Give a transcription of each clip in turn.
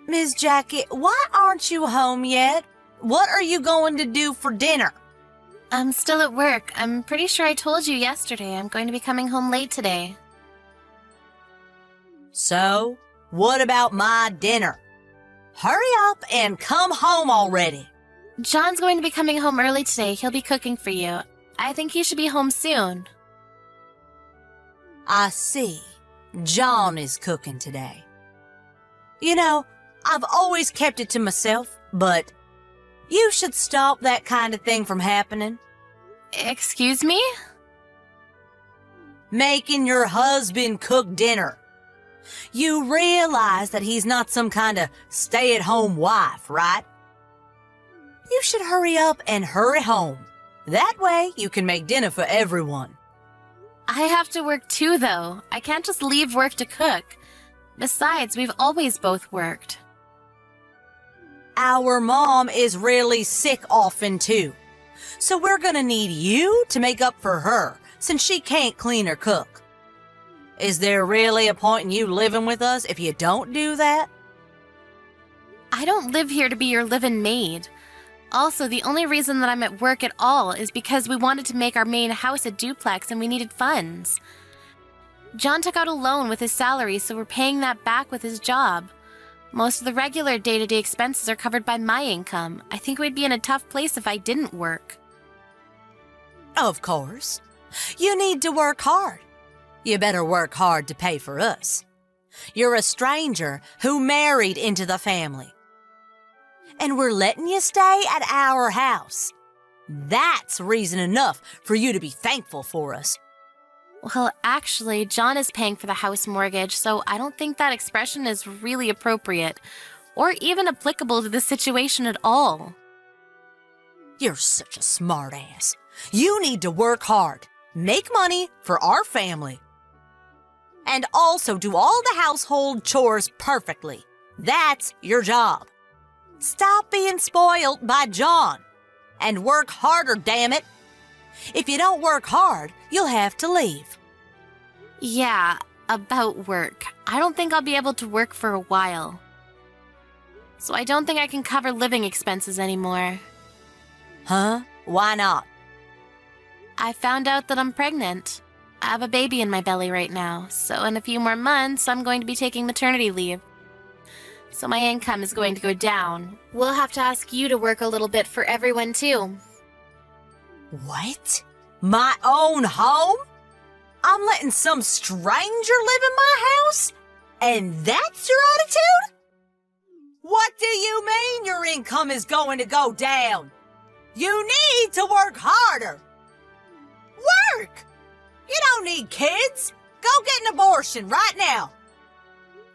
Miss Jackie, why aren't you home yet? What are you going to do for dinner? I'm still at work. I'm pretty sure I told you yesterday I'm going to be coming home late today. So, what about my dinner? Hurry up and come home already. John's going to be coming home early today. He'll be cooking for you. I think he should be home soon. I see. John is cooking today. You know, I've always kept it to myself, but you should stop that kind of thing from happening. Excuse me? Making your husband cook dinner. You realize that he's not some kind of stay-at-home wife, right? You should hurry up and hurry home. That way you can make dinner for everyone. I have to work too, though. I can't just leave work to cook. Besides, we've always both worked. Our mom is really sick often too. So we're gonna need you to make up for her, since she can't clean or cook. Is there really a point in you living with us if you don't do that? I don't live here to be your live-in maid. Also, the only reason that I'm at work at all is because we wanted to make our main house a duplex and we needed funds. John took out a loan with his salary, so we're paying that back with his job. Most of the regular day-to-day expenses are covered by my income. I think we'd be in a tough place if I didn't work. Of course. You need to work hard. You better work hard to pay for us. You're a stranger who married into the family. And we're letting you stay at our house. That's reason enough for you to be thankful for us. Well, actually, John is paying for the house mortgage, so I don't think that expression is really appropriate, or even applicable to the situation at all. You're such a smartass. You need to work hard, make money for our family, and also do all the household chores perfectly. That's your job. Stop being spoiled by John and work harder, damn it. If you don't work hard, you'll have to leave. Yeah, about work. I don't think I'll be able to work for a while. So I don't think I can cover living expenses anymore. Huh? Why not? I found out that I'm pregnant. I have a baby in my belly right now, so in a few more months, I'm going to be taking maternity leave. So my income is going to go down. We'll have to ask you to work a little bit for everyone, too. What? My own home? I'm letting some stranger live in my house? And that's your attitude? What do you mean your income is going to go down? You need to work harder. Work! You don't need kids. Go get an abortion right now.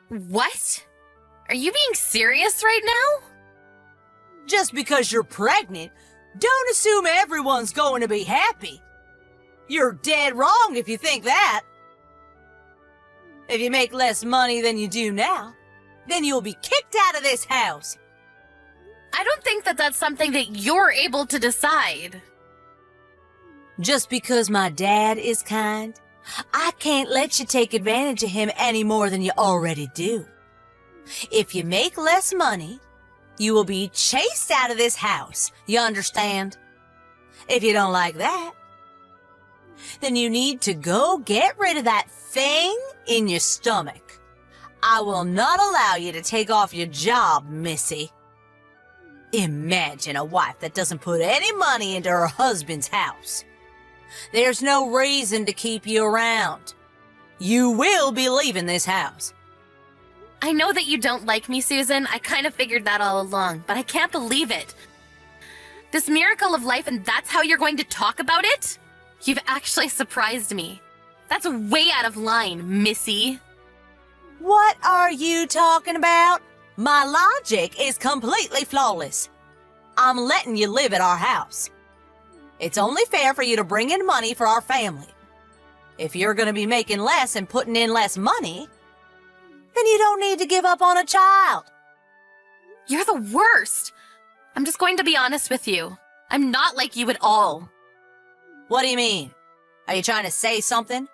What? Are you being serious right now? Just because you're pregnant, don't assume everyone's going to be happy. You're dead wrong if you think that. If you make less money than you do now, then you'll be kicked out of this house. I don't think that that's something that you're able to decide. Just because my dad is kind, I can't let you take advantage of him any more than you already do. If you make less money, you will be chased out of this house, you understand? If you don't like that, then you need to go get rid of that thing in your stomach. I will not allow you to take off your job, Missy. Imagine a wife that doesn't put any money into her husband's house. There's no reason to keep you around. You will be leaving this house. I know that you don't like me, Susan. I kind of figured that all along, but I can't believe it. This miracle of life, and that's how you're going to talk about it? You've actually surprised me. That's way out of line, Missy. What are you talking about? My logic is completely flawless. I'm letting you live at our house. It's only fair for you to bring in money for our family. If you're going to be making less and putting in less money, then you don't need to give up on a child. You're the worst. I'm just going to be honest with you. I'm not like you at all. What do you mean? Are you trying to say something?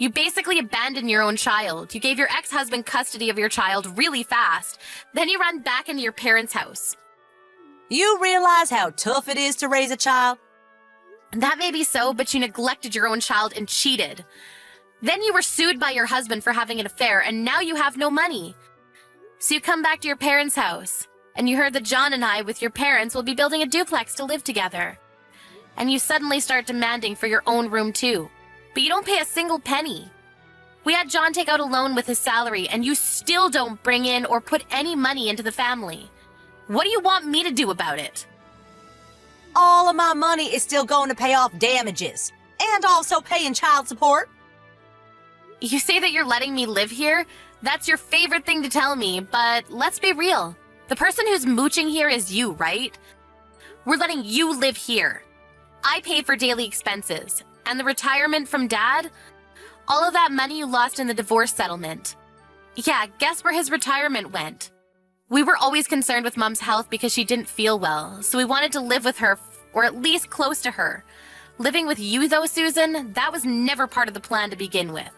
You basically abandoned your own child. You gave your ex-husband custody of your child really fast. Then you ran back into your parents' house. You realize how tough it is to raise a child? That may be so, but you neglected your own child and cheated. Then you were sued by your husband for having an affair, and now you have no money. So you come back to your parents' house, and you heard that John and I, with your parents, will be building a duplex to live together. And you suddenly start demanding for your own room too. But you don't pay a single penny. We had John take out a loan with his salary, and you still don't bring in or put any money into the family. What do you want me to do about it? All of my money is still going to pay off damages, and also paying child support. You say that you're letting me live here? That's your favorite thing to tell me, but let's be real. The person who's mooching here is you, right? We're letting you live here. I pay for daily expenses. And the retirement from Dad? All of that money you lost in the divorce settlement. Yeah, guess where his retirement went? We were always concerned with Mom's health because she didn't feel well, so we wanted to live with her, or at least close to her. Living with you, though, Susan, that was never part of the plan to begin with.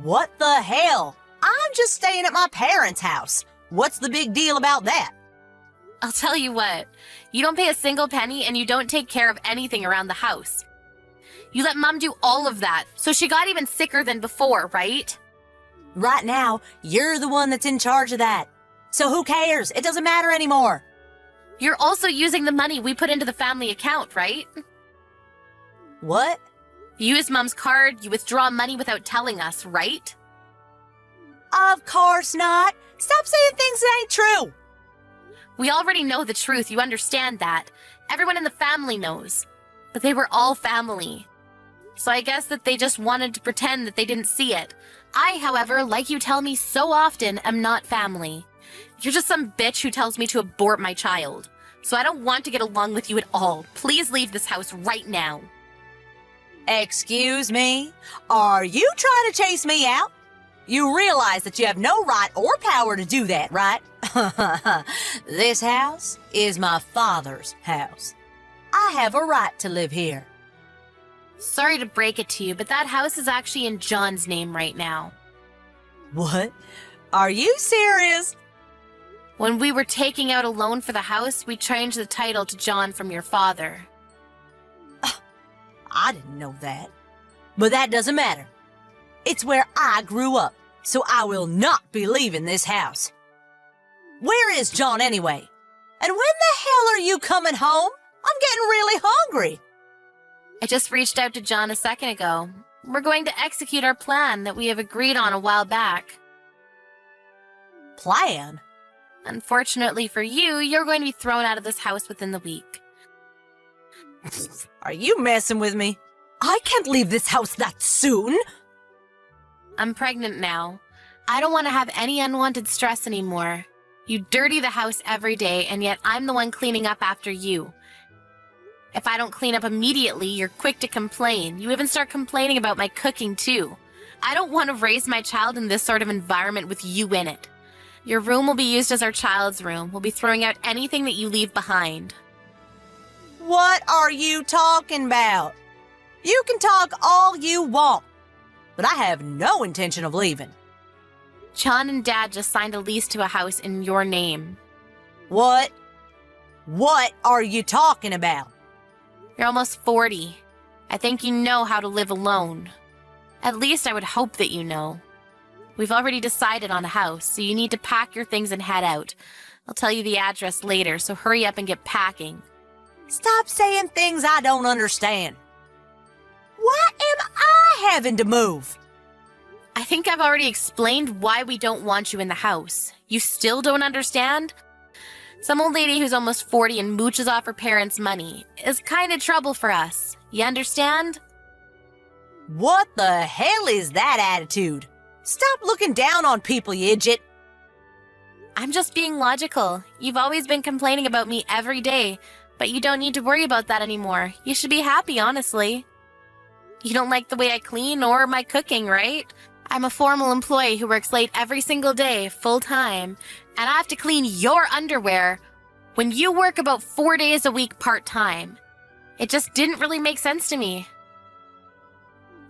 What the hell? I'm just staying at my parents' house. What's the big deal about that? I'll tell you what, you don't pay a single penny and you don't take care of anything around the house. You let Mom do all of that, so she got even sicker than before, right? Right now, you're the one that's in charge of that. So who cares? It doesn't matter anymore. You're also using the money we put into the family account, right? What? You use Mom's card, you withdraw money without telling us, right? Of course not. Stop saying things that ain't true. We already know the truth, you understand that. Everyone in the family knows. But they were all family. So I guess that they just wanted to pretend that they didn't see it. I, however, like you tell me so often, am not family. You're just some bitch who tells me to abort my child. So I don't want to get along with you at all. Please leave this house right now. Excuse me? Are you trying to chase me out? You realize that you have no right or power to do that, right? This house is my father's house. I have a right to live here. Sorry to break it to you, but that house is actually in John's name right now. What? Are you serious? When we were taking out a loan for the house, we changed the title to John from your father. I didn't know that. But that doesn't matter. It's where I grew up, so I will not be leaving this house. Where is John anyway? And when the hell are you coming home? I'm getting really hungry. I just reached out to John a second ago. We're going to execute our plan that we have agreed on a while back. Plan? Unfortunately for you, you're going to be thrown out of this house within the week. Are you messing with me? I can't leave this house that soon. I'm pregnant now. I don't want to have any unwanted stress anymore. You dirty the house every day, and yet I'm the one cleaning up after you. If I don't clean up immediately, you're quick to complain. You even start complaining about my cooking, too. I don't want to raise my child in this sort of environment with you in it. Your room will be used as our child's room. We'll be throwing out anything that you leave behind. What are you talking about? You can talk all you want, but I have no intention of leaving. John and Dad just signed a lease to a house in your name. What? What are you talking about? You're almost 40. I think you know how to live alone. At least I would hope that you know. We've already decided on a house, so you need to pack your things and head out. I'll tell you the address later, so hurry up and get packing. Stop saying things I don't understand. Why am I having to move? I think I've already explained why we don't want you in the house. You still don't understand? Some old lady who's almost 40 and mooches off her parents' money is kind of trouble for us. You understand? What the hell is that attitude? Stop looking down on people, you idiot. I'm just being logical. You've always been complaining about me every day, but you don't need to worry about that anymore. You should be happy, honestly. You don't like the way I clean or my cooking, right? I'm a formal employee who works late every single day, full-time, and I have to clean your underwear when you work about 4 days a week part-time. It just didn't really make sense to me.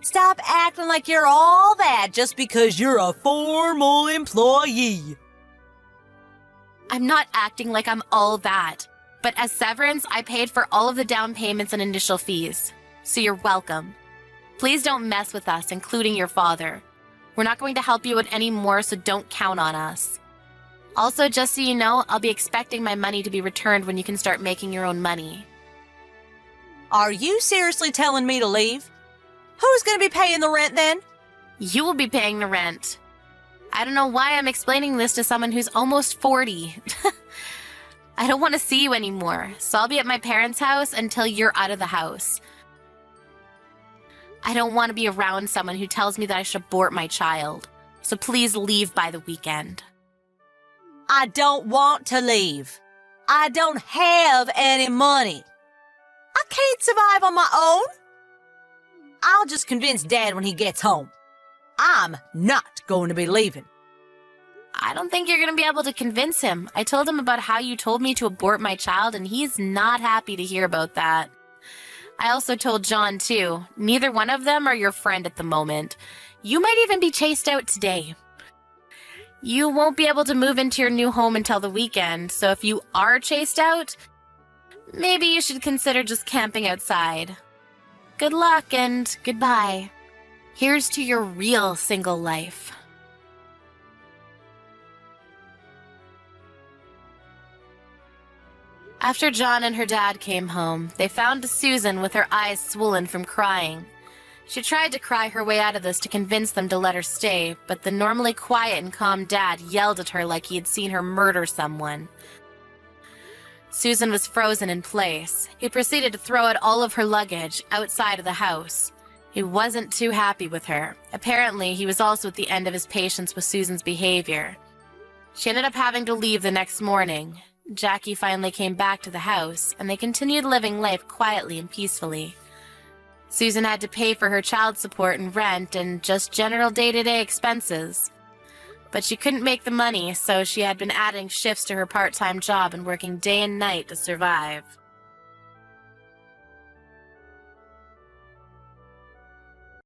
Stop acting like you're all that just because you're a formal employee. I'm not acting like I'm all that. But as severance, I paid for all of the down payments and initial fees. So you're welcome. Please don't mess with us, including your father. We're not going to help you out anymore, so don't count on us. Also, just so you know, I'll be expecting my money to be returned when you can start making your own money. Are you seriously telling me to leave? Who's going to be paying the rent then? You will be paying the rent. I don't know why I'm explaining this to someone who's almost 40. I don't want to see you anymore, so I'll be at my parents' house until you're out of the house. I don't want to be around someone who tells me that I should abort my child, so please leave by the weekend. I don't want to leave. I don't have any money. I can't survive on my own. I'll just convince Dad when he gets home. I'm not going to be leaving. I don't think you're going to be able to convince him. I told him about how you told me to abort my child, and he's not happy to hear about that. I also told John, too. Neither one of them are your friend at the moment. You might even be chased out today. You won't be able to move into your new home until the weekend, so if you are chased out, maybe you should consider just camping outside. Good luck and goodbye. Here's to your real single life. After John and her dad came home, they found Susan with her eyes swollen from crying. She tried to cry her way out of this to convince them to let her stay, but the normally quiet and calm dad yelled at her like he had seen her murder someone. Susan was frozen in place. He proceeded to throw out all of her luggage outside of the house. He wasn't too happy with her. Apparently, he was also at the end of his patience with Susan's behavior. She ended up having to leave the next morning. Jackie finally came back to the house, and they continued living life quietly and peacefully. Susan had to pay for her child support and rent and just general day-to-day expenses. But she couldn't make the money, so she had been adding shifts to her part-time job and working day and night to survive.